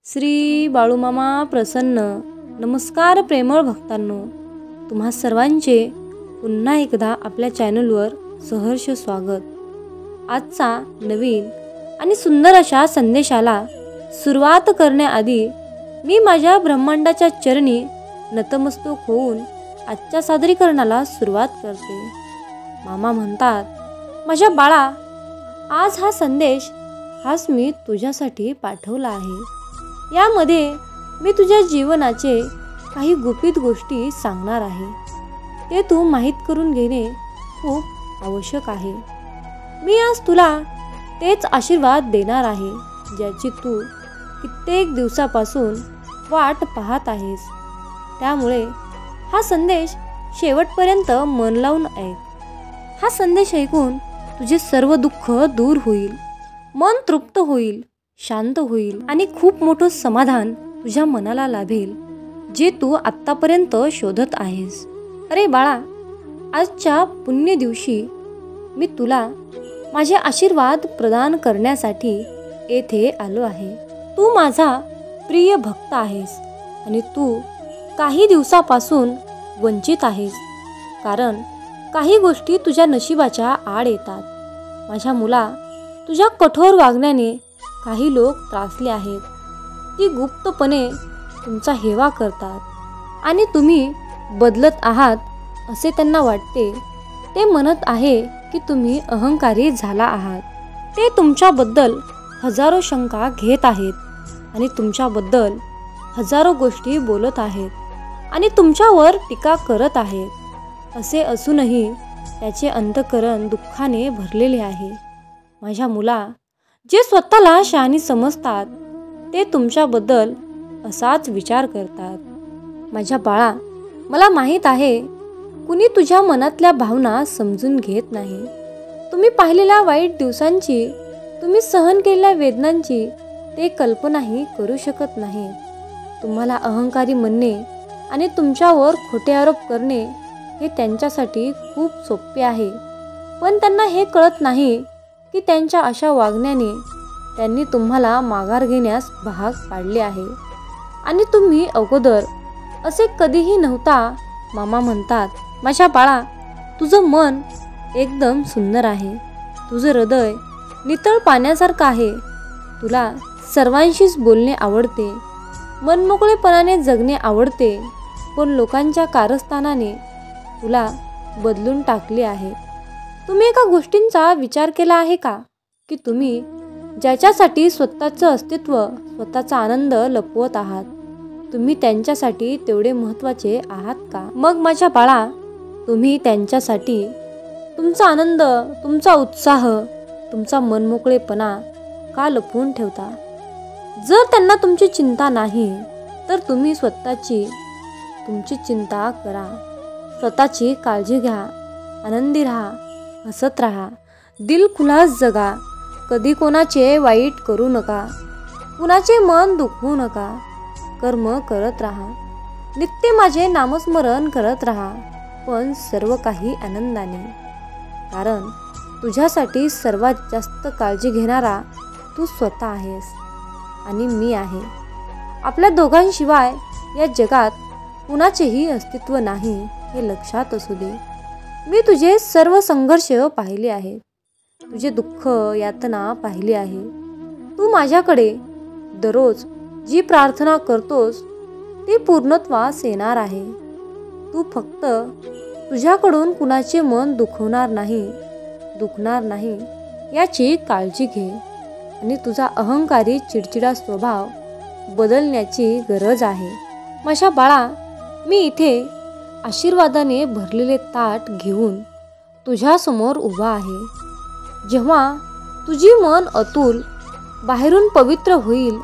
श्री बाळूमामा प्रसन्न. नमस्कार प्रेमळ भक्तांनो, तुम्हा सर्वांचे पुन्हा एकदा आपल्या चॅनलवर सहर्ष स्वागत. आजचा नवीन आणि सुंदर अशा संदेशाला सुरुवात करण्याआधी मी माझ्या ब्रह्मांडाच्या चरणी नतमस्तक होऊन आजच्या सादरीकरणाला सुरुवात करते. मामा म्हणतात, माझ्या बाळा, आज हा संदेश खास मी तुझ्यासाठी पाठवला आहे. यामध्ये मी तुझ्या जीवनाचे काही गुपित गोष्टी सांगणार आहे. ते तू माहीत करून घेणे खूप आवश्यक आहे. मी आज तुला तेच आशीर्वाद देणार आहे ज्याची तू कित्येक दिवसापासून वाट पाहत आहेस. त्यामुळे हा संदेश शेवटपर्यंत मन लावून ऐक. हा संदेश ऐकून तुझे सर्व दुःख दूर होईल, मन तृप्त होईल, शांत होईल आणि खूप मोठं समाधान तुझ्या मनाला लाभेल, जे तू आत्तापर्यंत शोधत आहेस. अरे बाळा, आजच्या पुण्य दिवशी मी तुला माझे आशीर्वाद प्रदान करण्यासाठी येथे आलो आहे. तू माझा प्रिय भक्त आहेस आणि तू काही दिवसापासून वंचित आहेस, कारण काही गोष्टी तुझ्या नशिबाच्या आड येतात. माझ्या मुला, तुझ्या कठोर वागण्याने काही लोक त्रासले आहेत. ती गुप्तपणे तुमचा हेवा करतात आणि तुम्ही बदलत आहात असे त्यांना वाटते. ते म्हणत आहे की तुम्ही अहंकारी झाला आहात. ते तुमच्याबद्दल हजारो शंका घेत आहेत आणि तुमच्याबद्दल हजारो गोष्टी बोलत आहेत आणि तुमच्यावर टीका करत आहेत. असे असूनही त्याचे अंतःकरण दुःखाने भरलेले आहे. माझ्या मुला, जे स्वतःला शहाणी समजतात ते तुमच्याबद्दल असाच विचार करतात. माझ्या बाळा, मला माहीत आहे कुणी तुझ्या मनातल्या भावना समजून घेत नाही. तुम्ही पाहिलेल्या वाईट दिवसांची, तुम्ही सहन केलेल्या वेदनांची ते कल्पनाही करू शकत नाही. तुम्हाला अहंकारी म्हणणे आणि तुमच्यावर खोटे आरोप करणे हे त्यांच्यासाठी खूप सोपे आहे, पण त्यांना हे कळत नाही की त्यांच्या अशा वागण्याने त्यांनी तुम्हाला माघार घेण्यास भाग पाडले आहे आणि तुम्ही अगोदर असे कधीही नव्हता. मामा म्हणतात, माझ्या बाळा, तुझं मन एकदम सुंदर आहे. तुझं हृदय नितळ पाण्यासारखं आहे. तुला सर्वांशीच बोलणे आवडते, मनमोकळेपणाने जगणे आवडते, पण लोकांच्या कारस्थानाने तुला बदलून टाकले आहे. तुम्ही एका गोष्टींचा विचार केला आहे का की तुम्ही ज्याच्यासाठी स्वतःचं अस्तित्व, स्वतःचा आनंद लपवत आहात, तुम्ही त्यांच्यासाठी तेवढे महत्त्वाचे आहात का? मग माझ्या बाळा, तुम्ही त्यांच्यासाठी तुमचा आनंद, तुमचा उत्साह, तुमचा मनमोकळेपणा का लपवून ठेवता? जर त्यांना तुमची चिंता नाही तर तुम्ही तुमची चिंता करा. स्वतःची काळजी घ्या, आनंदी राहा, हसत राहा, दिलखुलास जगा. कधी कोणाचे वाईट करू नका, कुणाचे मन दुखवू नका. कर्म करत राहा, नित्य माझे नामस्मरण करत राहा, पण सर्व काही आनंदाने. कारण तुझ्यासाठी सर्वात जास्त काळजी घेणारा तू स्वतः आहेस आणि मी आहे. आपल्या दोघांशिवाय या जगात कुणाचेही अस्तित्व नाही, हे लक्षात असू दे. मी तुझे सर्व संघर्ष पाहिले आहेत, तुझे दुःख, यातना पाहिली आहे. तू माझ्याकडे दररोज जी प्रार्थना करतोस ती पूर्णत्वास येणार आहे. तू फक्त तुझ्याकडून कुणाचे मन दुखणार नाही याची काळजी घे आणि तुझा अहंकारी चिडचिडा स्वभाव बदलण्याची गरज आहे. माझ्या बाळा, मी इथे आशीर्वादाने भरलेले ताट घेऊन तुझ्यासमोर उभा आहे. जेव्हा तुझी मन अतुल बाहेरून पवित्र होईल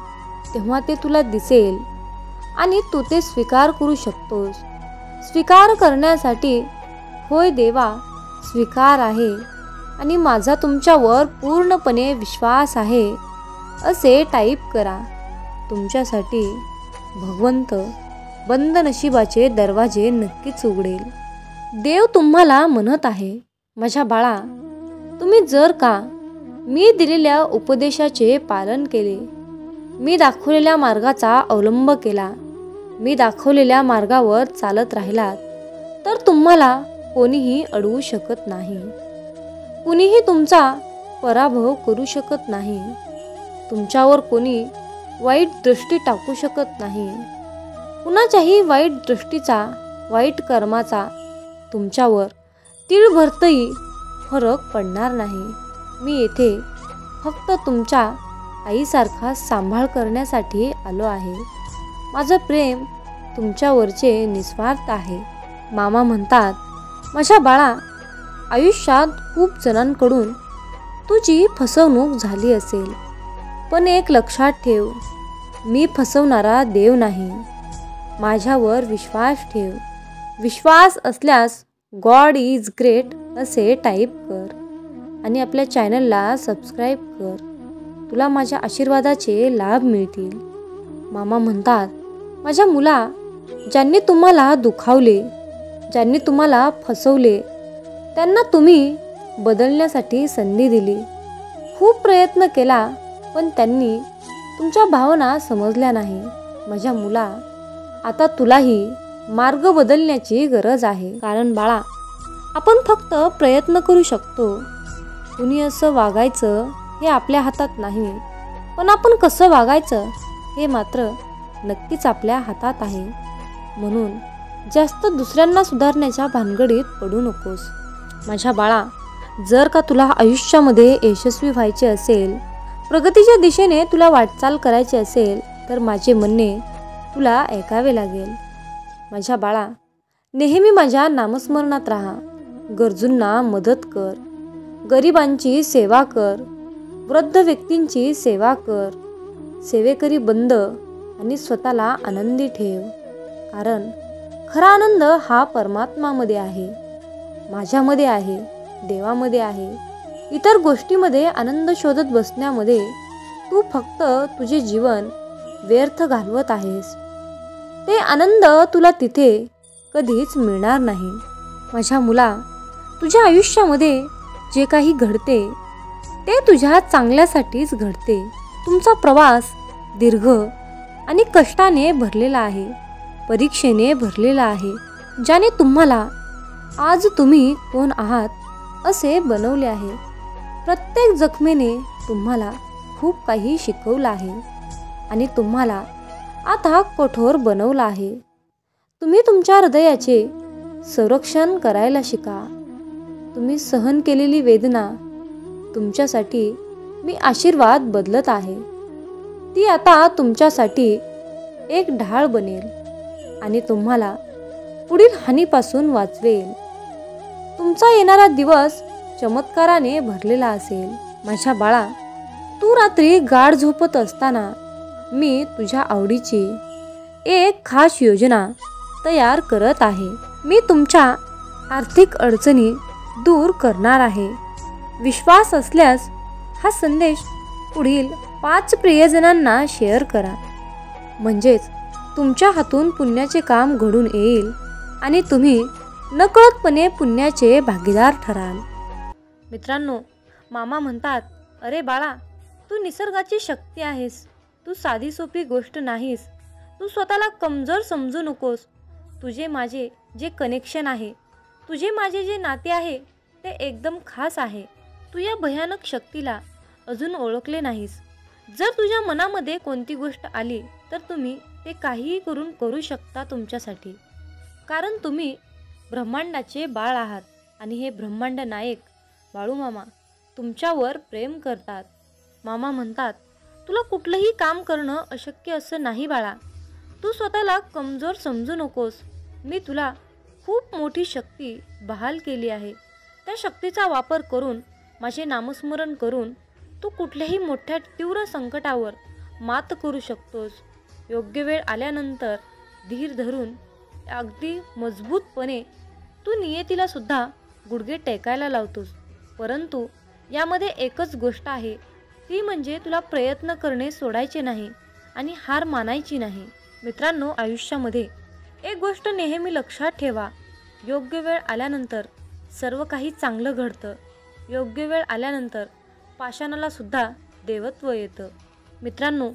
तेव्हा ते तुला दिसेल आणि तू ते स्वीकार करू शकतोस. स्वीकार करण्यासाठी होय देवा, स्वीकार आहे आणि माझा तुमच्यावर पूर्णपणे विश्वास आहे असे टाईप करा. तुमच्यासाठी भगवंत बंद नशिबाचे दरवाजे नक्कीच उघडेल. देव तुम्हाला म्हणत आहे, माझ्या बाळा, तुम्ही जर का मी दिलेल्या उपदेशाचे पालन केले, मी दाखवलेल्या मार्गाचा अवलंब केला, मी दाखवलेल्या मार्गावर चालत राहिलात तर तुम्हाला कोणीही अडवू शकत नाही. कुणीही तुमचा पराभव करू शकत नाही. तुमच्यावर कोणी वाईट दृष्टी टाकू शकत नाही. कुणाच्याही वाईट दृष्टीचा, वाईट कर्माचा तुमच्यावर तीळभरतही फरक पडणार नाही. मी येथे फक्त तुमच्या आईसारखा सांभाळ करण्यासाठी आलो आहे. माझं प्रेम तुमच्यावरचे निस्वार्थ आहे. मामा म्हणतात, माझ्या बाळा, आयुष्यात खूप जणांकडून तुझी फसवणूक झाली असेल, पण एक लक्षात ठेव, मी फसवणारा देव नाही. माझ्यावर विश्वास ठेव. विश्वास असल्यास गॉड इज ग्रेट असे टाईप कर आणि आपल्या चॅनलला सबस्क्राईब कर. तुला माझ्या आशीर्वादाचे लाभ मिळतील. मामा म्हणतात, माझ्या मुला, ज्यांनी तुम्हाला दुखावले, ज्यांनी तुम्हाला फसवले, त्यांना तुम्ही बदलण्यासाठी संधी दिली. खूप प्रयत्न केला, पण त्यांनी तुमच्या भावना समजल्या नाही. माझ्या मुला, आता तुलाही मार्ग बदलण्याची गरज आहे. कारण बाळा, आपण फक्त प्रयत्न करू शकतो. कुणी असं वागायचं हे आपल्या हातात नाही, पण आपण कसं वागायचं हे मात्र नक्कीच आपल्या हातात आहे. म्हणून जास्त दुसऱ्यांना सुधारण्याच्या भानगडीत पडू नकोस. माझ्या बाळा, जर का तुला आयुष्यामध्ये यशस्वी व्हायचे असेल, प्रगतीच्या दिशेने तुला वाटचाल करायची असेल, तर माझे म्हणणे तुला ऐकावे लागेल. माझ्या बाळा, नेहमी माझ्या नामस्मरणात राहा. गरजूंना मदत कर, गरिबांची सेवा कर, वृद्ध व्यक्तींची सेवा कर. सेवेकरी बंद आणि स्वतःला आनंदी ठेव. कारण खरा आनंद हा परमात्मामध्ये आहे, माझ्यामध्ये आहे, देवामध्ये आहे. इतर गोष्टीमध्ये आनंद शोधत बसण्यामध्ये तू फक्त तुझे जीवन व्यर्थ घालवत आहेस. ते आनंद तुला तिथे कधीच मिळणार नाही. माझ्या मुला, तुझ्या आयुष्यामध्ये जे काही घडते ते तुझ्या चांगल्यासाठीच घडते. तुमचा प्रवास दीर्घ आणि कष्टाने भरलेला आहे, परीक्षेने भरलेला आहे, ज्याने तुम्हाला आज तुम्ही कोण आहात असे बनवले आहे. प्रत्येक जखमेने तुम्हाला खूप काही शिकवलं आहे आणि तुम्हाला आता कठोर बनवलं आहे. तुम्ही तुमच्या हृदयाचे संरक्षण करायला शिका. तुम्ही सहन केलेली वेदना तुमच्यासाठी मी आशीर्वाद बदलत आहे. ती आता तुमच्यासाठी एक ढाल बनेल आणि तुम्हाला पुढील हानीपासून वाचवेल. तुमचा येणारा दिवस चमत्काराने भरलेला असेल. माझ्या बाळा, तू रात्री गाढ झोपत असताना मी तुझ्या आवडीची एक खास योजना तयार करत आहे. मी तुमच्या आर्थिक अडचणी दूर करणार आहे. विश्वास असल्यास हा संदेश पुढील 5 प्रियजनांना शेअर करा. म्हणजेच तुमच्या हातून पुण्याचे काम घडून येईल आणि तुम्ही नकळतपणे पुण्याचे भागीदार ठराल. मित्रांनो, मामा म्हणतात, अरे बाळा, तू निसर्गाची शक्ती आहेस. तू साधी सोपी गोष्ट नाहीस. तू स्वतःला कमजोर समजू नकोस. तुझे माझे जे कनेक्शन आहे, तुझे माझे जे नाते आहे ते एकदम खास आहे. तू या भयानक शक्तीला अजून ओळखले नाहीस. जर तुझ्या मनामध्ये कोणती गोष्ट आली तर तुम्ही ते काहीही करू शकता तुमच्यासाठी. कारण तुम्ही ब्रह्मांडाचे बाळ आहात आणि हे ब्रह्मांड नायक बाळूमामा तुमच्यावर प्रेम करतात. मामा म्हणतात, तुला कुठलंही काम करणं अशक्य असं नाही बाळा. तू स्वतःला कमजोर समजू नकोस. मी तुला खूप मोठी शक्ती बहाल केली आहे. त्या शक्तीचा वापर करून, माझे नामस्मरण करून तू कुठल्याही मोठ्या तीव्र संकटावर मात करू शकतोस. योग्य वेळ आल्यानंतर धीर धरून अगदी मजबूतपणे तू नियतीला सुद्धा गुडघे टेकायला लावतोस. परंतु यामध्ये एकच गोष्ट आहे, ती म्हणजे तुला प्रयत्न करणे सोडायचे नाही आणि हार मानायची नाही. मित्रांनो, आयुष्यामध्ये एक गोष्ट नेहमी लक्षात ठेवा, योग्य वेळ आल्यानंतर सर्व काही चांगलं घडतं. योग्य वेळ आल्यानंतर पाषाणाला सुद्धा देवत्व येतं. मित्रांनो,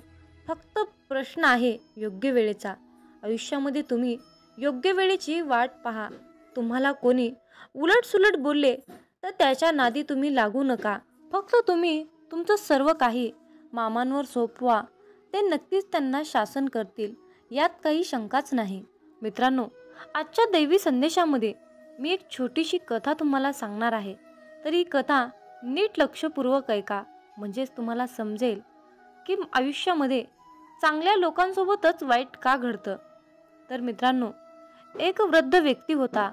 फक्त प्रश्न आहे योग्य वेळेचा. आयुष्यामध्ये तुम्ही योग्य वेळेची वाट पहा. तुम्हाला कोणी उलटसुलट बोलले तर त्याच्या नादी तुम्ही लागू नका. फक्त तुम्ही तुमचं सर्व काही मामांवर सोपवा. ते नक्कीच त्यांना शासन करतील, यात काही शंकाच नाही. मित्रांनो, आजच्या दैवी संदेशामध्ये मी एक छोटीशी कथा तुम्हाला सांगणार आहे. तर ही कथा नीट लक्षपूर्वक ऐका, म्हणजेच तुम्हाला समजेल की आयुष्यामध्ये चांगल्या लोकांसोबतच वाईट का घडतं. तर मित्रांनो, एक वृद्ध व्यक्ती होता.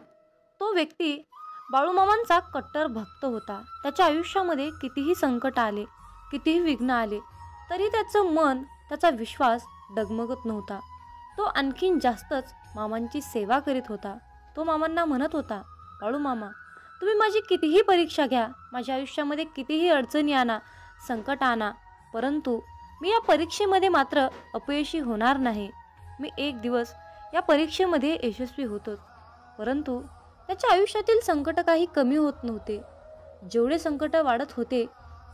तो व्यक्ती बाळूमामांचा कट्टर भक्त होता. त्याच्या आयुष्यामध्ये कितीही संकट आले, कितीही विघ्न आले, तरी त्याचं मन, त्याचा विश्वास डगमगत नव्हता. तो आणखीन जास्तच मामांची सेवा करीत होता. तो मामांना म्हणत होता, बाळूमामा, तुम्ही माझी कितीही परीक्षा घ्या, माझ्या आयुष्यामध्ये कितीही अडचणी आणा, संकट आणा, परंतु मी या परीक्षेमध्ये मात्र अपयशी होणार नाही. मी एक दिवस या परीक्षेमध्ये यशस्वी होतो. परंतु त्याच्या आयुष्यातील संकट काही कमी होत नव्हते. जेवढे संकट वाढत होते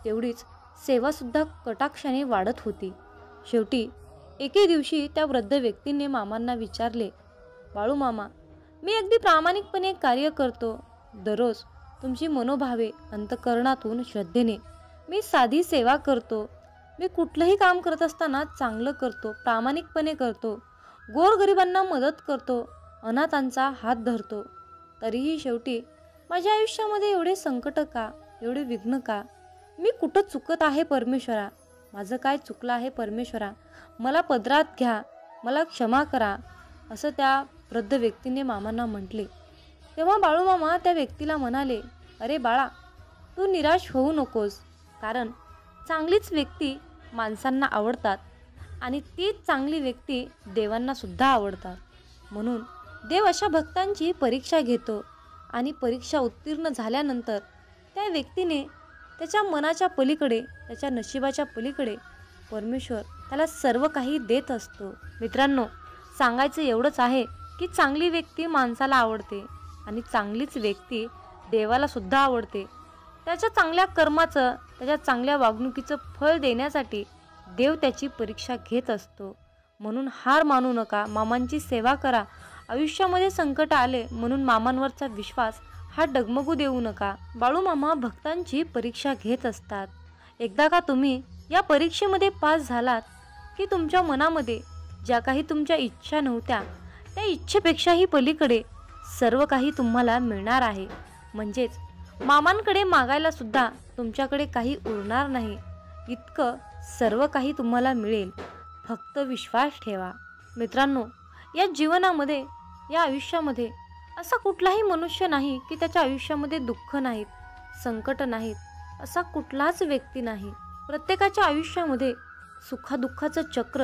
तेवढीच सेवासुद्धा कटाक्षाने वाढत होती. शेवटी एके दिवशी त्या वृद्ध व्यक्तीने मामांना विचारले, बाळूमामा, मी अगदी प्रामाणिकपणे कार्य करतो. दररोज तुमची मनोभावे अंतःकरणातून श्रद्धेने मी साधी सेवा करतो. मी कुठलंही काम करत असताना चांगलं करतो, प्रामाणिकपणे करतो, गोरगरिबांना मदत करतो, अनाथांचा हात धरतो. तरीही शेवटी माझ्या आयुष्यामध्ये एवढे संकट का, एवढे विघ्न का? मी कुठं चुकत आहे परमेश्वरा? माझं काय चुकलं आहे परमेश्वरा? मला पदरात घ्या, मला क्षमा करा, असं त्या वृद्ध व्यक्तीने मामांना म्हटले. तेव्हा बाळूमामा त्या व्यक्तीला म्हणाले, अरे बाळा, तू निराश होऊ नकोस, कारण चांगलीच व्यक्ती माणसांना आवडतात आणि तीच चांगली व्यक्ती देवांना सुद्धा आवडतात. म्हणून देव अशा भक्तांची परीक्षा घेतो आणि परीक्षा उत्तीर्ण झाल्यानंतर त्या व्यक्तीने त्याच्या मनाच्या पलीकडे, त्याच्या नशिबाच्या पलीकडे परमेश्वर त्याला सर्व काही देत असतो. मित्रांनो, सांगायचं एवढंच आहे की चांगली व्यक्ती माणसाला आवडते आणि चांगलीच व्यक्ती देवाला सुद्धा आवडते. त्याच्या चांगल्या कर्माचं, त्याच्या चांगल्या वागणुकीचं फळ देण्यासाठी देव त्याची परीक्षा घेत असतो. म्हणून हार मानू नका, मामांची सेवा करा. आयुष्यामध्ये संकट आले म्हणून मामांवरचा विश्वास हा डगमगू देऊ नका. बाळूमामा भक्तांची परीक्षा घेत असतात. एकदा का तुम्ही या परीक्षेमध्ये पास झालात की तुमच्या मनामध्ये ज्या काही तुमच्या इच्छा नव्हत्या त्या इच्छेपेक्षाही पलीकडे सर्व काही तुम्हाला मिळणार आहे. म्हणजेच मामांकडे मागायला सुद्धा तुमच्याकडे काही उरणार नाही, इतकं सर्व काही तुम्हाला मिळेल. फक्त विश्वास ठेवा. मित्रांनो, या जीवनामध्ये, या आयुष्यामध्ये असा कुठलाही मनुष्य नाही की त्याच्या आयुष्यामध्ये दुःख नाहीत, संकट नाहीत, असा कुठलाच व्यक्ती नाही. प्रत्येकाच्या आयुष्यामध्ये सुखादुःखाचं चक्र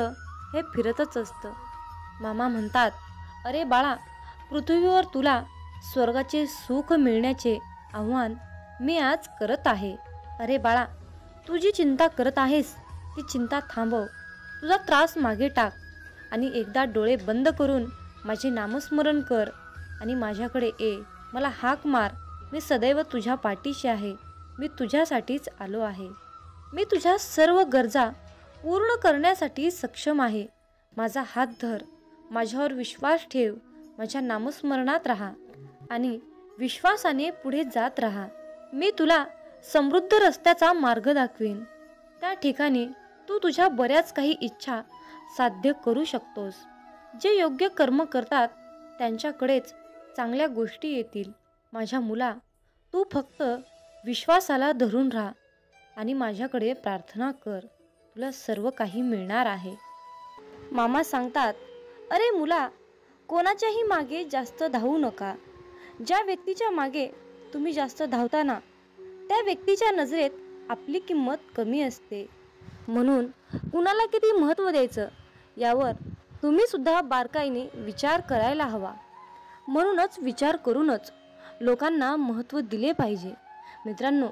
हे फिरतच असतं. मामा म्हणतात, अरे बाळा, पृथ्वीवर तुला स्वर्गाचे सुख मिळण्याचे आव्हान मी आज करत आहे. अरे बाळा, तू जी चिंता करत आहेस ती चिंता थांबव, तुझा त्रास मागे टाक आणि एकदा डोळे बंद करून माझे नामस्मरण कर आणि माझ्याकडे ये. मला हाक मार. मी सदैव तुझ्या पाठीशी आहे. मी तुझ्यासाठीच आलो आहे. मी तुझ्या सर्व गरजा पूर्ण करण्यासाठी सक्षम आहे. माझा हात धर, माझ्यावर विश्वास ठेव, माझ्या नामस्मरणात राहा आणि विश्वासाने पुढे जात राहा. मी तुला समृद्ध रस्त्याचा मार्ग दाखवेन. त्या ठिकाणी तू तुझ्या बऱ्याच काही इच्छा साध्य करू शकतोस. जे योग्य कर्म करतात त्यांच्याकडेच चांगल्या गोष्टी येतील. माझ्या मुला, तू फक्त विश्वासाला धरून राहा आणि माझ्याकडे प्रार्थना कर, तुला सर्व काही मिळणार आहे. मामा सांगतात, अरे मुला, कोणाच्याही मागे जास्त धावू नका. ज्या व्यक्तीच्या मागे तुम्ही जास्त धावताना त्या व्यक्तीच्या नजरेत आपली किंमत कमी असते. म्हणून कुणाला किती महत्त्व द्यायचं यावर तुम्ही सुद्धा बारकाईने विचार करायला हवा. म्हणूनच विचार करूनच लोकांना महत्त्व दिले पाहिजे. मित्रांनो,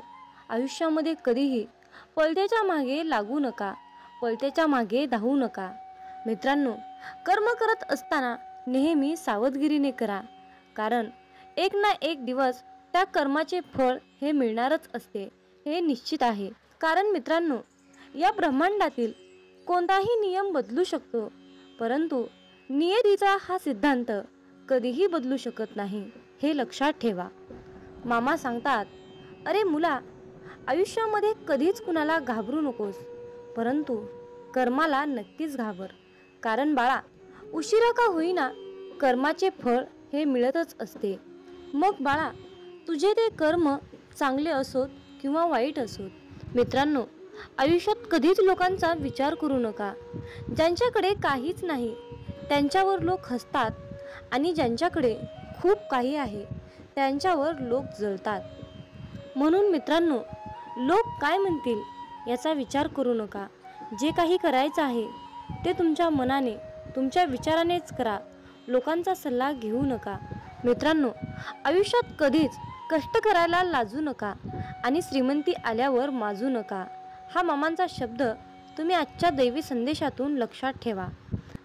आयुष्यामध्ये कधीही पलत्याच्या मागे लागू नका, पलत्याच्या मागे धावू नका. मित्रांनो, कर्म करत असताना नेहमी सावधगिरीने करा, कारण एक ना एक दिवस त्या कर्माचे फळ हे मिळणारच असते, हे निश्चित आहे. कारण मित्रांनो, या ब्रह्मांडातील कोणताही नियम बदलू शकतो, परंतु नियतीचा हा सिद्धांत कधीही बदलू शकत नाही, हे लक्षात ठेवा. मामा सांगतात, अरे मुला, आयुष्यामध्ये कधीच कुणाला घाबरू नकोस, परंतु कर्माला नक्कीच घाबर. कारण बाळा, उशिरा का होईना कर्माचे फळ हे मिळतच असते. मग बाळा, तुझे ते कर्म चांगले असोत किंवा वाईट असोत. मित्रांनो, आयुष्यात कधीच लोकांचा विचार करू नका. ज्यांच्याकडे काहीच नाही त्यांच्यावर लोक हसतात आणि ज्यांच्याकडे खूप काही आहे त्यांच्यावर लोक जळतात. म्हणून मित्रांनो, लोक काय म्हणतील याचा विचार करू नका. जे काही करायचं आहे ते तुमच्या मनाने, तुमच्या विचारानेच करा. लोकांचा सल्ला घेऊ नका. मित्रांनो, आयुष्यात कधीच कष्ट करायला लाजू नका आणि श्रीमंती आल्यावर माजू नका. हा मामांचा शब्द तुम्ही आजच्या दैवी संदेशातून लक्षात ठेवा.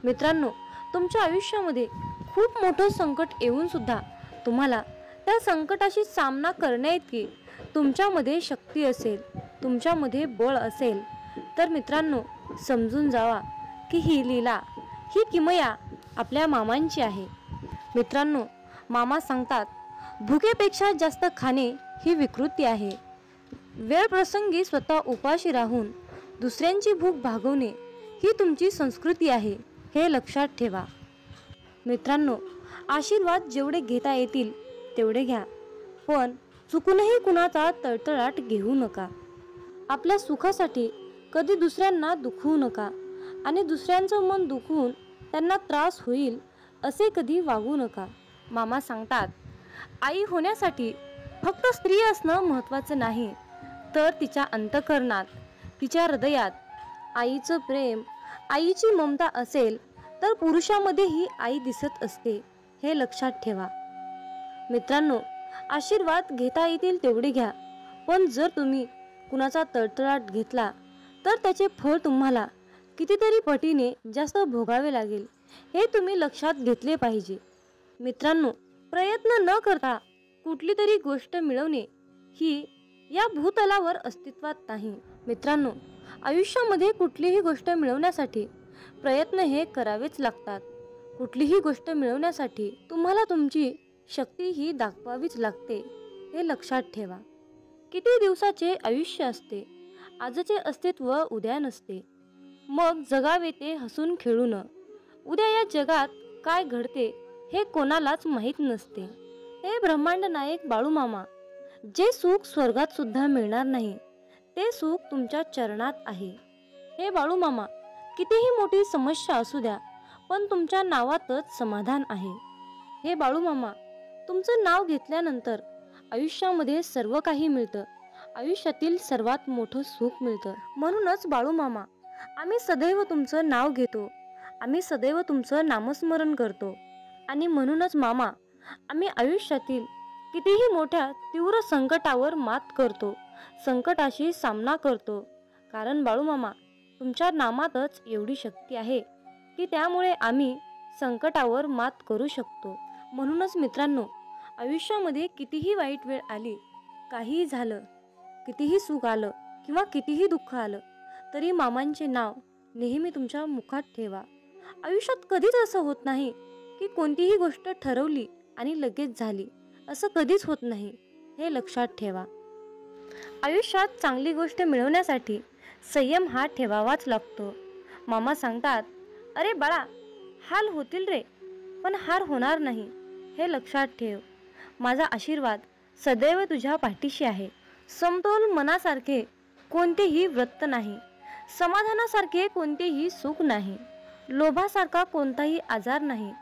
मित्रांनो, तुमच्या आयुष्यामध्ये खूप मोठं संकट येऊन सुद्धा तुम्हाला त्या संकटाशी सामना करण्याइतकी तुमच्यामध्ये शक्ती असेल, तुमच्यामध्ये बळ असेल, तर मित्रांनो समजून जावा की ही लीला, ही किमया आपल्या मामांची आहे. मित्रांनो, मामा सांगतात, भुकेपेक्षा जास्त खाणे ही विकृती आहे. वेळ प्रसंगी स्वतः उपाशी राहून दुसऱ्यांची भूक भागवणे ही तुमची संस्कृती आहे, हे लक्षात ठेवा. मित्रांनो, आशीर्वाद जेवढे घेता येतील तेवढे घ्या, पण चुकूनही कुणाचा तळतळाट घेऊ नका. आपल्या सुखासाठी कधी दुसऱ्यांना दुखवू नका आणि दुसऱ्यांचं मन दुखवून त्यांना त्रास होईल असे कधी वागू नका. मामा सांगतात, आई होण्यासाठी फक्त स्त्री असणं महत्त्वाचं नाही, तर तिच्या अंतःकरणात, तिच्या हृदयात आईचं प्रेम, आईची ममता असेल तर पुरुषामध्येही आई दिसत असते, हे लक्षात ठेवा. मित्रांनो, आशीर्वाद घेता येतील तेवढे घ्या, पण जर तुम्ही कुणाचा तळतळाट घेतला तर त्याचे फळ तुम्हाला कितीतरी पटीने जास्त भोगावे लागेल, हे तुम्ही लक्षात घेतले पाहिजे. मित्रांनो, प्रयत्न न करता कुठली तरी गोष्ट मिळवणे ही या भूतलावर अस्तित्वात नाही. मित्रांनो, आयुष्यामध्ये कुठलीही गोष्ट मिळवण्यासाठी प्रयत्न हे करावेच लागतात. कुठलीही गोष्ट मिळवण्यासाठी तुम्हाला तुमची शक्ती ही दाखवावीच लागते, हे लक्षात ठेवा. किती दिवसाचे आयुष्य असते, आजचे अस्तित्व उद्या नसते. मग जगावे ते हसून खेळून. उद्या या जगात काय घडते हे कोणालाच माहीत नसते. हे ब्रह्मांड नायक बाळूमामा, जे सुख स्वर्गात सुद्धा मिळणार नाही ते सुख तुमच्या चरणात आहे. हे बाळूमामा, कितीही मोठी समस्या असू द्या, पण तुमच्या नावातच समाधान आहे. हे बाळूमामा, तुमचं नाव घेतल्यानंतर आयुष्यामध्ये सर्व काही मिळतं, आयुष्यातील सर्वात मोठं सुख मिळतं. म्हणूनच बाळूमामा, आम्ही सदैव तुमचं नाव घेतो, आम्ही सदैव तुमचं नामस्मरण करतो. आणि म्हणूनच मामा, आम्ही आयुष्यातील कितीही मोठ्या तीव्र संकटावर मात करतो, संकटाशी सामना करतो. कारण बाळूमामा, तुमच्या नामातच एवढी शक्ती आहे की त्यामुळे आम्ही संकटावर मात करू शकतो. म्हणूनच मित्रांनो, आयुष्यामध्ये कितीही वाईट वेळ आली, काहीही झालं, कितीही सुख आलं किंवा कितीही दुःख आलं, तरी मामांचे नाव नेहमी तुमच्या मुखात ठेवा. आयुष्यात कधीच असं होत नाही की कोणतीही गोष्ट ठरवली आणि लगेच झाली, असं कधीच होत नाही, हे लक्षात ठेवा. आयुष्यात चांगली गोष्ट मिळवण्यासाठी संयम हा ठेवावाच लागतो. मामा सांगतात, अरे बाळा, हाल होतील रे, पण हार होणार नाही, हे लक्षात ठेव. माझा आशीर्वाद सदैव तुझ्या पाठीशी आहे. समतोल मनासारखे कोणतेही व्रत नाही, समाधानासारखे कोणतेही सुख नाही, लोभासारखा कोणताही आजार नाही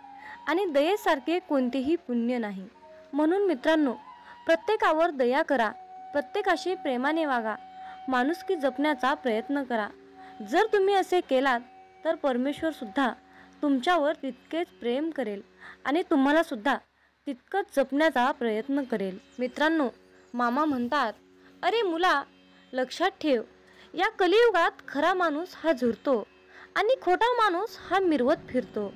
आणि दयेसारखे कोणतेही पुण्य नाही. म्हणून मित्रांनो, प्रत्येकावर दया करा, प्रत्येकाशी प्रेमाने वागा, माणुसकी जपण्याचा प्रयत्न करा. जर तुम्ही असे केलात तर परमेश्वर सुद्धा तुमच्यावर तितकेच प्रेम करेल आणि तुम्हाला सुद्धा तितकंच जपण्याचा प्रयत्न करेल. मित्रांनो, मामा म्हणतात, अरे मुला, लक्षात ठेव, या कलियुगात खरा माणूस हा झुरतो आणि खोटा माणूस हा मिरवत फिरतो.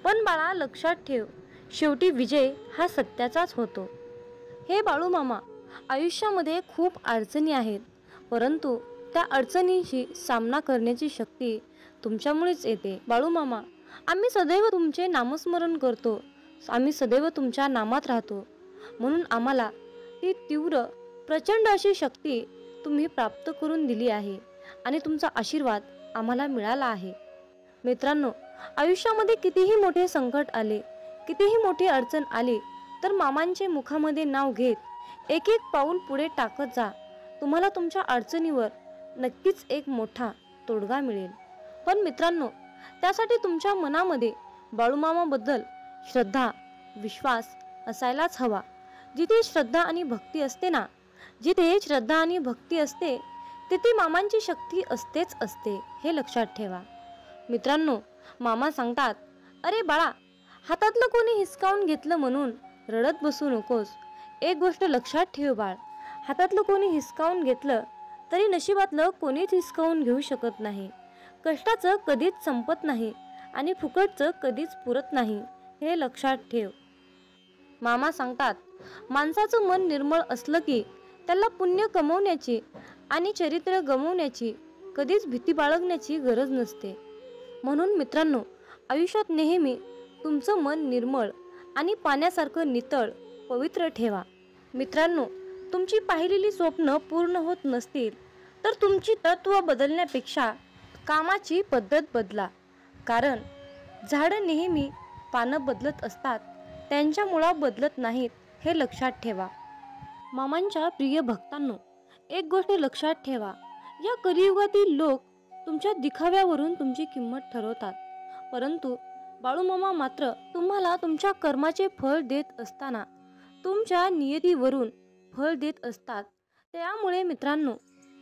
पण बाळा, लक्षात ठेव, शेवटी विजय हा सत्याचाच होतो. हे बाळूमामा, आयुष्यामध्ये खूप अडचणी आहेत, परंतु त्या अडचणींशी सामना करण्याची शक्ती तुमच्यामुळेच येते. बाळू मामा, आम्ही सदैव तुमचे नामस्मरण करतो, आम्ही सदैव तुमच्या नामात राहतो, म्हणून आम्हाला ती तीव्र प्रचंड अशी शक्ती तुम्ही प्राप्त करून दिली आहे आणि तुमचा आशीर्वाद आम्हाला मिळाला आहे. मित्रांनो, आयुष्यामध्ये कितीही मोठे संकट आले, कितीही मोठी अडचण आली, तर मामांचे मुखामध्ये नाव घेत एक एक पाऊल पुढे टाकत जा. तुम्हाला तुमच्या अडचणीवर नक्कीच एक मोठा तोडगा मिळेल. पण मित्रांनो, त्यासाठी तुमच्या मनामध्ये बाळूमामाबद्दल श्रद्धा, विश्वास असायलाच हवा. जिथे श्रद्धा आणि भक्ती असते ना, जिथे श्रद्धा आणि भक्ती असते, तिथे मामांची शक्ती असतेच असते, हे लक्षात ठेवा. मित्रांनो, मामा सांगतात, अरे बाळा, हातातलं कोणी हिसकावून घेतलं म्हणून रडत बसू नकोस. एक गोष्ट लक्षात ठेव बाळ, हातातलं कोणी हिसकावून घेतलं तरी नशिबातलं कोणीच हिसकावून घेऊ शकत नाही. कष्टाचं कधीच संपत नाही आणि फुकटचं कधीच पुरत नाही, हे लक्षात ठेव. मामा सांगतात, माणसाचं मन निर्मळ असलं की त्याला पुण्य कमवण्याची आणि चरित्र गमवण्याची कधीच भीती बाळगण्याची गरज नसते. म्हणून मित्रांनो, आयुष्यात नेहमी तुमचं मन निर्मळ आणि पाण्यासारखं नितळ पवित्र ठेवा. मित्रांनो, तुमची पाहिलेली स्वप्न पूर्ण होत नसतील तर तुमची तत्त्व बदलण्यापेक्षा कामाची पद्धत बदला. कारण झाडं नेहमी पानं बदलत असतात, त्यांच्या मुळा बदलत नाहीत, हे लक्षात ठेवा. मामांच्या प्रिय भक्तांनो, एक गोष्ट लक्षात ठेवा, या कलियुगातील लोक तुमच्या दिखाव्यावरून तुमची किंमत ठरवतात, परंतु बाळूमामा मात्र तुम्हाला तुमच्या कर्माचे फळ देत असताना तुमच्या नियतीवरून फळ देत असतात. त्यामुळे मित्रांनो,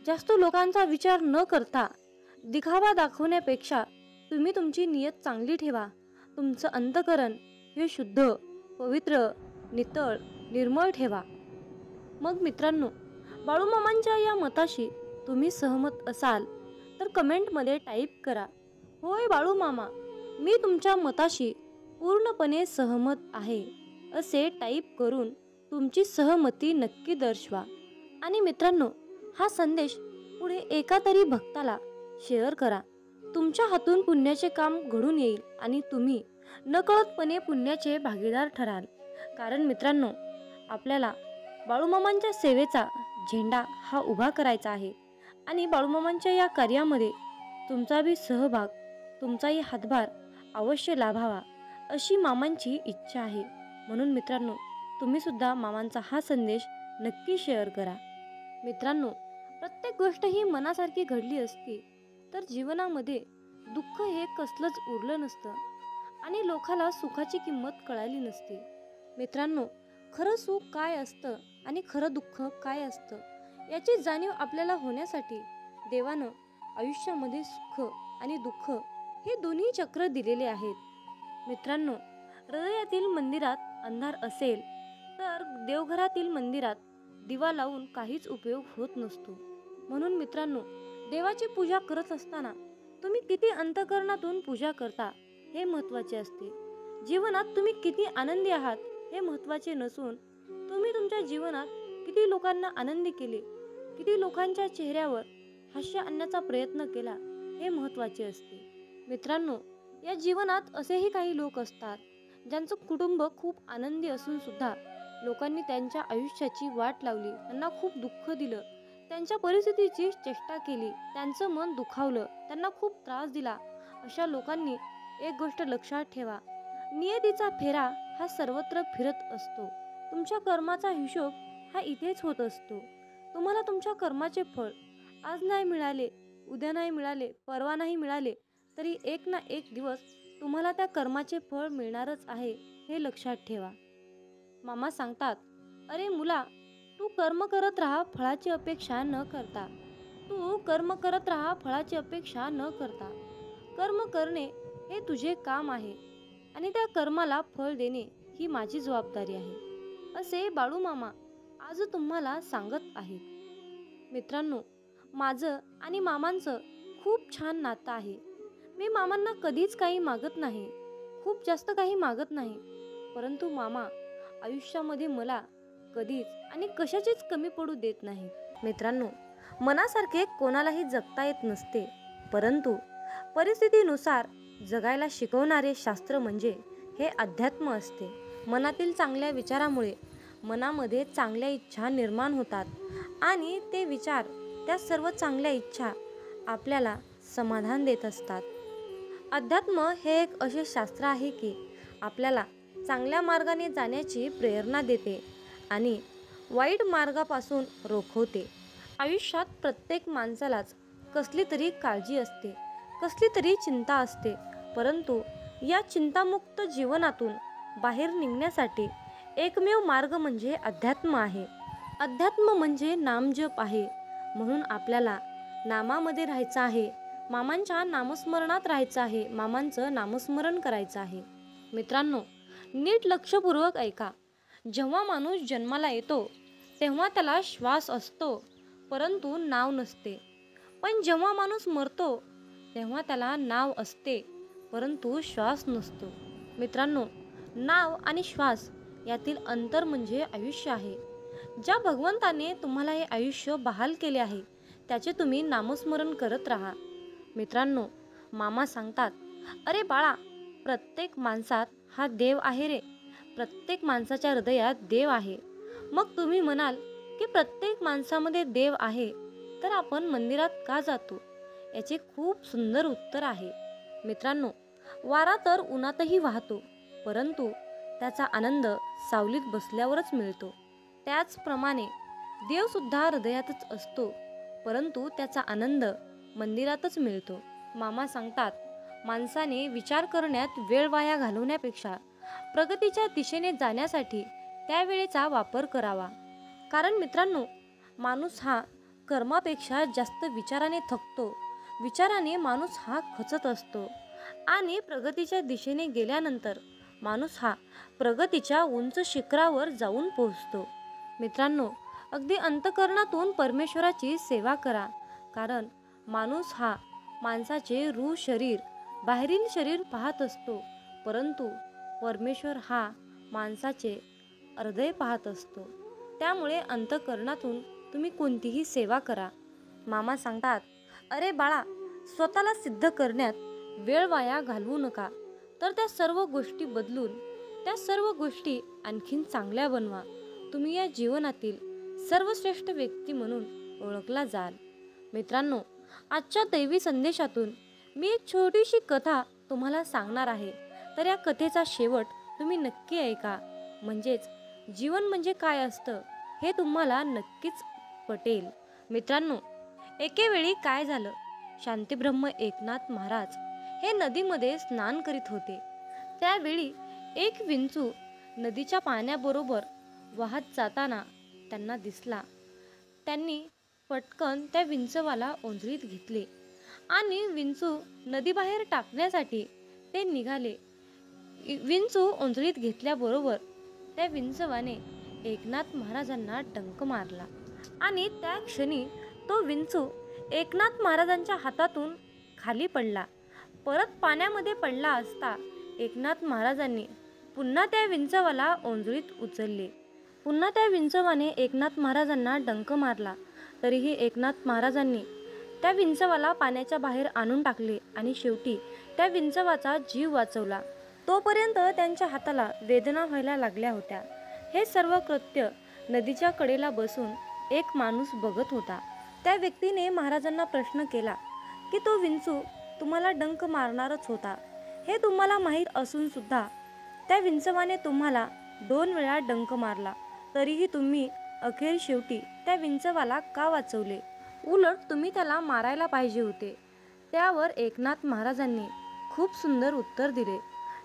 जास्त लोकांचा विचार न करता दिखावा दाखवण्यापेक्षा तुम्ही तुमची नियत चांगली ठेवा. तुमचं अंतःकरण हे शुद्ध, पवित्र, नितळ, निर्मळ ठेवा. मग मित्रांनो, बाळूमामांच्या या मताशी तुम्ही सहमत असाल तर कमेंटमध्ये टाईप करा, होय बाळूमामा, मी तुमच्या मताशी पूर्णपणे सहमत आहे, असे टाईप करून तुमची सहमती नक्की दर्शवा. आणि मित्रांनो, हा संदेश पुढे एका तरी भक्ताला शेअर करा. तुमच्या हातून पुण्याचे काम घडून येईल आणि तुम्ही नकळतपणे पुण्याचे भागीदार ठराल. कारण मित्रांनो, आपल्याला बाळूमामांच्या सेवेचा झेंडा हा उभा करायचा आहे आणि बाळूमामांच्या या कार्यामध्ये तुमचाही सहभाग, तुमचाही हातभार अवश्य लाभावा, अशी मामांची इच्छा आहे. म्हणून मित्रांनो, तुम्ही सुद्धा मामांचा हा संदेश नक्की शेअर करा. मित्रांनो, प्रत्येक गोष्ट ही मनासारखी घडली असती तर जीवनामध्ये दुःख हे कसलंच उरलं नसतं आणि लोकाला सुखाची किंमत कळाली नसती. मित्रांनो, खरं सुख काय असतं आणि खरं दुःख काय असतं याची जाणीव आपल्याला होण्यासाठी देवानं आयुष्यामध्ये सुख आणि दुःख हे दोन्ही चक्र दिलेले आहेत. मित्रांनो, हृदयातील मंदिरात अंधार असेल तर देवघरातील मंदिरात दिवा लावून काहीच उपयोग होत नसतो. म्हणून मित्रांनो, देवाची पूजा करत असताना तुम्ही किती अंतःकरणातून पूजा करता हे महत्त्वाचे असते. जीवनात तुम्ही किती आनंदी आहात हे महत्त्वाचे नसून तुम्ही तुमच्या जीवनात किती लोकांना आनंदी केले, किती लोकांच्या चेहऱ्यावर हास्य आणण्याचा प्रयत्न केला हे महत्त्वाचे असते. मित्रांनो, या जीवनात असेही काही लोक असतात ज्यांचं कुटुंब खूप आनंदी असून सुद्धा लोकांनी त्यांच्या आयुष्याची वाट लावली, त्यांना खूप दुःख दिलं, त्यांच्या परिस्थितीची चेष्टा केली, त्यांचं मन दुखावलं, त्यांना खूप त्रास दिला. अशा लोकांनी एक गोष्ट लक्षात ठेवा, नियतीचा फेरा हा सर्वत्र फिरत असतो. तुमच्या कर्माचा हिशोब हा इथेच होत असतो. तुम्हाला तुमच्या कर्माचे फळ आज नाही मिळाले, उद्या नाही मिळाले, परवा नाही मिळाले, तरी एक ना एक दिवस तुम्हाला त्या कर्माचे फळ मिळणारच आहे, हे लक्षात ठेवा. मामा सांगतात, अरे मुला, तू कर्म करत राहा फळाची अपेक्षा न करता. तू कर्म करत राहा फळाची अपेक्षा न करता. कर्म करणे हे तुझे काम आहे आणि त्या कर्माला फळ देणे ही माझी जबाबदारी आहे, असे बाळूमामा आज तुम्हाला सांगत आहेत. मित्रांनो, माझं आणि मामांचं खूप छान नातं आहे. मी मामांना कधीच काही मागत नाही, खूप जास्त काही मागत नाही, परंतु मामा आयुष्यामध्ये मला कधीच आणि कशाचीच कमी पडू देत नाही. मित्रांनो, मनासारखे कोणालाही जगता येत नसते, परंतु परिस्थितीनुसार जगायला शिकवणारे शास्त्र म्हणजे हे अध्यात्म असते. मनातील चांगल्या विचारामुळे मनामध्ये चांगल्या इच्छा निर्माण होतात आणि ते विचार, त्या सर्व चांगल्या इच्छा आपल्याला समाधान देत असतात. अध्यात्म हे एक असे शास्त्र आहे की आपल्याला चांगल्या मार्गाने जाण्याची प्रेरणा देते आणि वाईट मार्गापासून रोखवते. आयुष्यात प्रत्येक माणसालाच कसली तरी काळजी असते, कसली तरी चिंता असते, परंतु या चिंतामुक्त जीवनातून बाहेर निघण्यासाठी एकमेव मार्ग म्हणजे अध्यात्म आहे. अध्यात्म म्हणजे नामजप आहे. म्हणून आपल्याला नामामध्ये राहायचं आहे, मामांच्या नामस्मरणात राहायचं आहे, मामांचं नामस्मरण करायचं आहे. मित्रांनो, नीट लक्षपूर्वक ऐका. जेव्हा माणूस जन्माला येतो तेव्हा त्याला श्वास असतो, परंतु नाव नसते. पण जेव्हा माणूस मरतो तेव्हा त्याला नाव असते, परंतु श्वास नसतो. मित्रांनो, नाव आणि श्वास यातील अंतर म्हणजे आयुष्य आहे. ज्या भगवंताने तुम्हाला हे आयुष्य बहाल केले आहे त्याचे तुम्ही नामस्मरण करत राहा. मित्रांनो, मामा सांगतात, अरे बाळा, प्रत्येक माणसात हा देव आहे रे. प्रत्येक माणसाच्या हृदयात देव आहे. मग तुम्ही म्हणाल की प्रत्येक माणसामध्ये देव आहे तर आपण मंदिरात का जातो? याचे खूप सुंदर उत्तर आहे. मित्रांनो, वारा तर उन्हातही वाहतो, परंतु त्याचा आनंद सावलीत बसल्यावरच मिळतो. त्याचप्रमाणे देवसुद्धा हृदयातच असतो, परंतु त्याचा आनंद मंदिरातच मिळतो. मामा सांगतात, माणसाने विचार करण्यात वेळ वाया घालवण्यापेक्षा प्रगतीच्या दिशेने जाण्यासाठी त्या वेळेचा वापर करावा. कारण मित्रांनो, माणूस हा कर्मापेक्षा जास्त विचाराने थकतो. विचाराने माणूस हा खचत असतो आणि प्रगतीच्या दिशेने गेल्यानंतर माणूस हा प्रगतीच्या उंच शिखरावर जाऊन पोहोचतो. मित्रांनो, अगदी अंतःकरणातून परमेश्वराची सेवा करा. कारण माणूस हा माणसाचे रूह शरीर, बाहेरील शरीर पाहत असतो, परंतु परमेश्वर हा माणसाचे हृदय पाहत असतो. त्यामुळे अंतःकरणातून तुम्ही कोणतीही सेवा करा. मामा सांगतात, अरे बाळा, स्वतःला सिद्ध करण्यात वेळ वाया घालवू नका, तर त्या सर्व गोष्टी बदलून त्या सर्व गोष्टी आणखीन चांगल्या बनवा. तुम्ही या जीवनातील सर्वश्रेष्ठ व्यक्ती म्हणून ओळखला जाल. मित्रांनो, आजच्या दैवी संदेशातून मी एक छोटीशी कथा तुम्हाला सांगणार आहे. तर या कथेचा शेवट तुम्ही नक्की ऐका, म्हणजेच जीवन म्हणजे काय असतं हे तुम्हाला नक्कीच पटेल. मित्रांनो, एकेवेळी काय झालं, शांतीब्रह्म एकनाथ महाराज हे नदीमध्ये स्नान करीत होते. त्यावेळी एक विंचू नदीच्या पाण्याबरोबर वाहत जाताना त्यांना दिसला. त्यांनी पटकन त्या विंचवाला ओंजळीत घेतले आणि विंचू नदीबाहेर टाकण्यासाठी ते निघाले. विंचू ओंजळीत घेतल्याबरोबर त्या विंचवाने एकनाथ महाराजांना डंक मारला आणि त्या क्षणी तो विंचू एकनाथ महाराजांच्या हातातून खाली पडला. परत पाण्यामध्ये पडला असता एकनाथ महाराजांनी पुन्हा त्या विंचवाला ओंजळीत उचलले. पुन्हा त्या विंचवाने एकनाथ महाराजांना डंक मारला, तरीही एकनाथ महाराजांनी त्या विंचवाला पाण्याच्या बाहेर आणून टाकले आणि शेवटी त्या विंचवाचा जीव वाचवला. तोपर्यंत त्यांच्या हाताला वेदना व्हायला लागल्या होत्या. हे सर्व कृत्य नदीच्या कडेला बसून एक माणूस बघत होता. त्या व्यक्तीने महाराजांना प्रश्न केला की तो विंचू तुम्हाला डंक मारणारच होता, हे तुम्हाला माहीत असून सुद्धा त्या विंचवाने तुम्हाला 2 वेळा डंक मारला, तरीही तुम्ही अखेर शेवटी त्या विंचवाला का वाचवले? उलट तुम्ही त्याला मारायला पाहिजे होते. त्यावर एकनाथ महाराजांनी खूप सुंदर उत्तर दिले,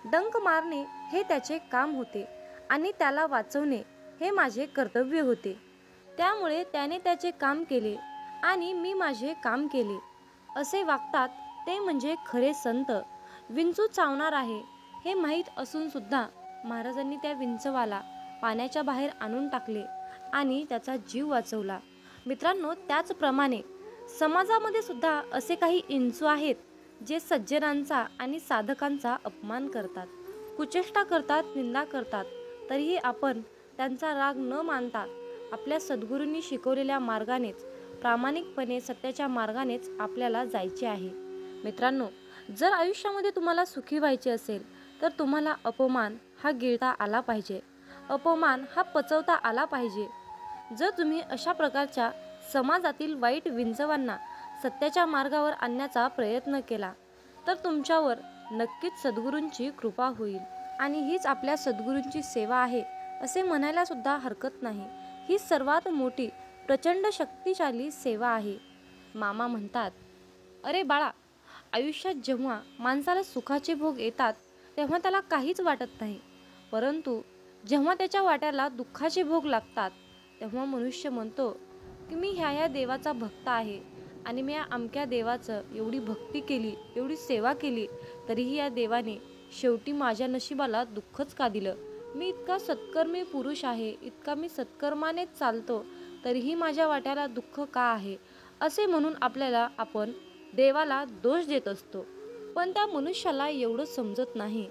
डंक मारणे हे त्याचे काम होते आणि त्याला वाचवणे हे माझे कर्तव्य होते. त्यामुळे त्याने त्याचे काम केले आणि मी माझे काम केले. असे वागतात ते म्हणजे खरे संत. विंचू चावणार आहे हे माहीत असून सुद्धा महाराजांनी त्या विंचवाला पाण्याच्या बाहेर आणून टाकले आणि त्याचा जीव वाचवला. मित्रांनो, त्याचप्रमाणे समाजामध्ये सुद्धा असे काही इंचू आहेत जे सज्जनांचा आणि साधकांचा अपमान करतात, कुचेष्टा करतात, निंदा करतात. तरीही आपण त्यांचा राग न मानता आपल्या सद्गुरूंनी शिकवलेल्या मार्गानेच, प्रामाणिकपणे सत्याच्या मार्गानेच आपल्याला जायचे आहे. मित्रांनो, जर आयुष्यामध्ये तुम्हाला सुखी व्हायचे असेल तर तुम्हाला अपमान हा गिळता आला पाहिजे, अपमान हा पचवता आला पाहिजे. जर तुम्ही अशा प्रकारच्या समाजातील वाईट विंचवांना सत्याच्या मार्गावर आणण्याचा प्रयत्न केला तर तुमच्यावर नक्कीच सद्गुरूंची कृपा होईल. आणि हीच आपल्या सद्गुरूंची सेवा आहे असे म्हणायला सुद्धा हरकत नाही. ही सर्वात मोठी प्रचंड शक्तिशाली सेवा आहे. मामा म्हणतात, अरे बाळा, आयुष्यात जेव्हा माणसाला सुखाचे भोग येतात तेव्हा त्याला काहीच वाटत नाही, परंतु जेव्हा त्याच्या वाट्याला दुःखाचे भोग लागतात तेव्हा मनुष्य म्हणतो की मी ह्या देवाचा भक्त आहे आणि मी या अमक्या देवाचं एवढी भक्ती केली, एवढी सेवा केली, तरीही या देवाने शेवटी माझ्या नशिबाला दुःखच का दिलं. मी इतका सत्कर्मी पुरुष आहे, इतका मी सत्कर्मानेच चालतो, तरीही माझ्या वाट्याला दुःख का आहे, असे म्हणून आपण देवाला दोष देत असतो. पण त्या मनुष्याला एवढं समजत नाही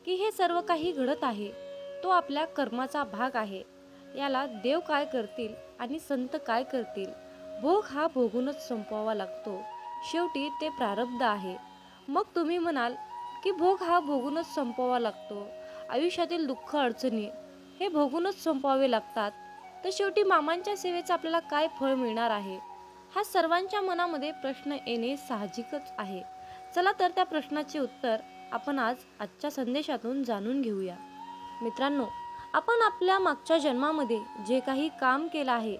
की हे सर्व काही घडत आहे तो आपल्या कर्माचा भाग आहे. याला देव काय करतील आणि संत काय करतील, भोग हा भोगूनच संपवावा लागतो. शेवटी ते प्रारब्ध आहे. मग तुम्ही म्हणाल की भोग हा भोगूनच संपवावा लागतो, आयुष्यातील दुःख अडचणी हे भोगूनच संपवावे लागतात, तर शेवटी मामांच्या सेवेचं आपल्याला काय फळ मिळणार आहे, हा सर्वांच्या मनामध्ये प्रश्न येणे साहजिकच आहे. चला तर त्या प्रश्नाचे उत्तर आपण आजच्या संदेशातून जाणून घेऊया. मित्रांनो, आपण आपल्या मागच्या जन्मामध्ये जे काही काम केलं आहे,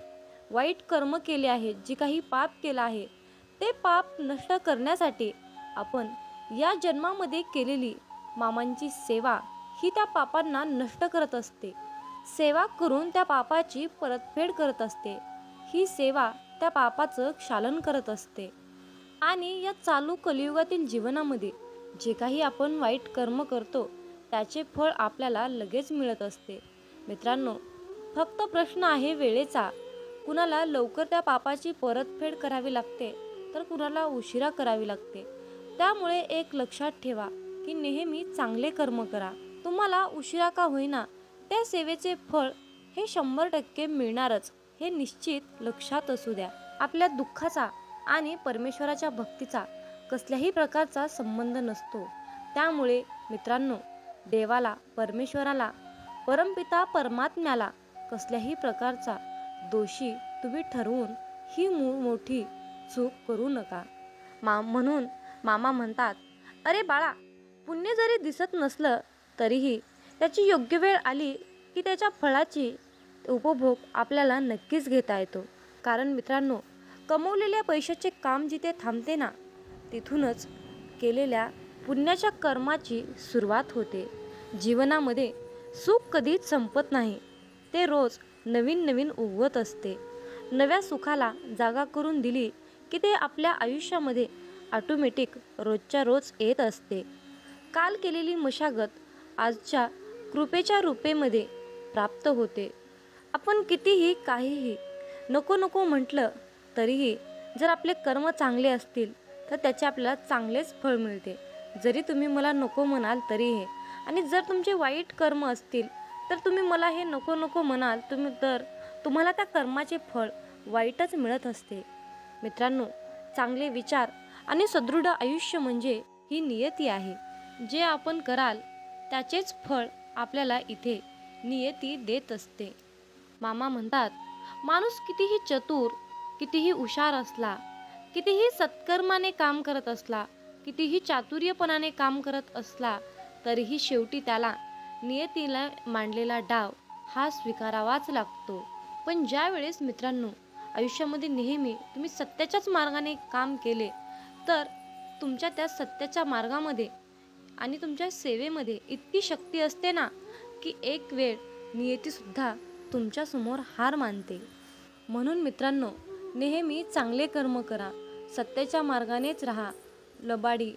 वाईट कर्म केले आहे, जे काही पाप केलं आहे, ते पाप नष्ट करण्यासाठी आपण या जन्मामध्ये केलेली मामांची सेवा ही त्या पापांना नष्ट करत असते. सेवा करून त्या पापाची परतफेड करत असते. ही सेवा त्या पापाचं क्षालन करत असते. आणि या चालू कलियुगातील जीवनामध्ये जे काही आपण वाईट कर्म करतो त्याचे फळ आपल्याला लगेच मिळत असते. मित्रांनो, फक्त प्रश्न आहे वेळेचा. कुणाला लवकर त्या पापाची परतफेड करावी लागते तर कुणाला उशिरा करावी लागते. त्यामुळे एक लक्षात ठेवा की नेहमी चांगले कर्म करा. तुम्हाला उशिरा का होईना त्या सेवेचे फळ हे 100% मिळणारच, हे निश्चित लक्षात असू द्या. आपल्या दुःखाचा आणि परमेश्वराच्या भक्तीचा कसल्याही प्रकारचा संबंध नसतो. त्यामुळे मित्रांनो, देवाला, परमेश्वराला, परमपिता परमात्म्याला कसल्याही प्रकारचा दोषी तुम्ही ठरवून ही मोठी चूक करू नका. म्हणून मामा म्हणतात, अरे बाळा, पुण्य जरी दिसत नसलं तरीही त्याची योग्य वेळ आली की त्याच्या फळाची उपभोग आपल्याला नक्कीच घेता येतो. कारण मित्रांनो, कमवलेल्या पैशाचे काम जिथे थांबते ना, तिथूनच केलेल्या पुण्याच्या कर्माची सुरुवात होते. जीवनामध्ये सुख कधीच संपत नाही, ते रोज नवीन नवीन उगवत असते. नव्या सुखाला जागा करून दिली की ते आपल्या आयुष्यामध्ये ऑटोमॅटिक रोजच्या रोज येत असते. काल केलेली मशागत आजच्या कृपेच्या रूपेमध्ये प्राप्त होते. आपण कितीही काहीही नको नको म्हटलं तरीही जर आपले कर्म चांगले असतील तर त्याचे आपल्याला चांगलेच फळ मिळते. जरी तुम्ही मला नको म्हणाल तरीही, आणि जर तुमचे वाईट कर्म असतील तर तुम्ही मला हे नको नको म्हणाल तर तुम्हाला त्या कर्माचे फळ वाईटच मिळत असते. मित्रांनो, चांगले विचार आणि सदृढ आयुष्य म्हणजे ही नियती आहे. जे आपण कराल त्याचेच फळ आपल्याला इथे नियती देत असते. मामा म्हणतात, माणूस कितीही चतुर, कितीही हुशार असला, कितीही सत्कर्माने काम करत असला, कितीही चातुर्यपणाने काम करत असला, तरीही शेवटी त्याला नियतीला मांडलेला डाव हा स्वीकारावाच लागतो. पण ज्या वेळेस मित्रांनो आयुष्यामध्ये नेहमी तुम्ही सत्याच्याच मार्गाने काम केले तर तुमच्या त्या सत्याच्या मार्गामध्ये आणि तुमच्या सेवेमध्ये इतकी शक्ती असते ना की एक वेळ नियतीसुद्धा तुमच्यासमोर हार मानते. म्हणून मित्रांनो, नेहमी चांगले कर्म करा, सत्याच्या मार्गानेच राहा, लबाडी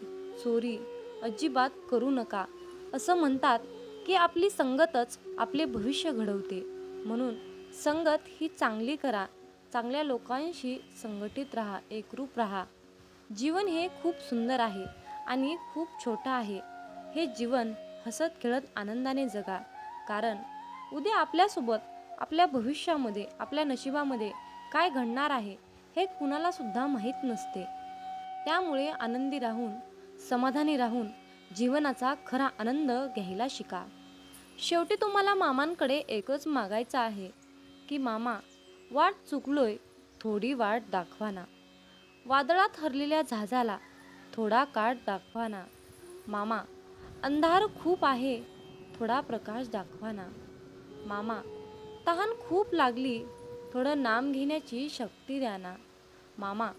चोरी अजिबात करू नका. असं म्हणतात की आपली संगतच आपले भविष्य घडवते. म्हणून संगत ही चांगली करा, चांगल्या लोकांशी संघटित राहा, एकरूप राहा. जीवन हे खूप सुंदर आहे आणि खूप छोटं आहे. हे जीवन हसत खेळत आनंदाने जगा, कारण उद्या आपल्यासोबत, आपल्या भविष्यामध्ये, आपल्या नशिबामध्ये काय घडणार आहे हे कुणाला सुद्धा माहीत नसते. त्यामुळे आनंदी राहून समाधानी राहून जीवनाचा खरा आनंद घ्यायला शिका. शेवटी तुम्हाला मामांकडे एकच मागायचं आहे की मामा, वाट चुकलोय, थोडी वाट दाखवा ना. वादळात हरलेल्या जहाजाला थोडा काठ दाखवा ना. मामा, अंधार खूप आहे, थोडा प्रकाश दाखवा ना. मामा, तहान खूप लागली, थोडं नाम घेण्याची शक्ती द्या ना. मामा,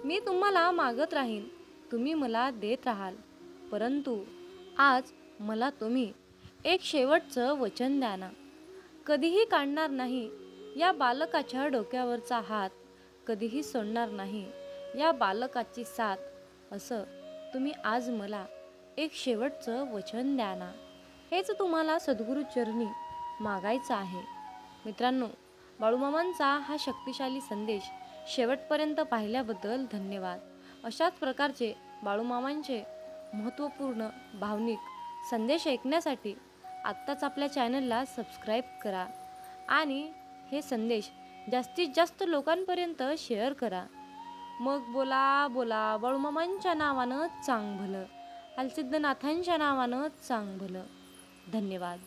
मी तुम्हाला मागत राहीन, तुम्ही मला देत राहाल. परंतु आज मला तुम्ही एक शेवटचं वचन द्या ना. कधीही काढणार नाही या बालकाच्या डोक्यावरचा हात, कधीही सोडणार नाही या बालकाची साथ, असं तुम्ही आज मला एक शेवटचं वचन द्या ना. हेच तुम्हाला सद्गुरूचरणी मागायचं आहे. मित्रांनो, बाळूमामांचा हा शक्तिशाली संदेश शेवटपर्यंत पाहिल्याबद्दल धन्यवाद. अशाच प्रकारचे बाळूमामांचे महत्त्वपूर्ण भावनिक संदेश ऐकण्यासाठी आत्ताच आपल्या चॅनलला सबस्क्राईब करा आणि हे संदेश जास्तीत जास्त लोकांपर्यंत शेअर करा. मग बोला बोला बाळूमामांच्या नावानं चांग भलं, हालसिद्धनाथांच्या नावानं चांग भलं. धन्यवाद.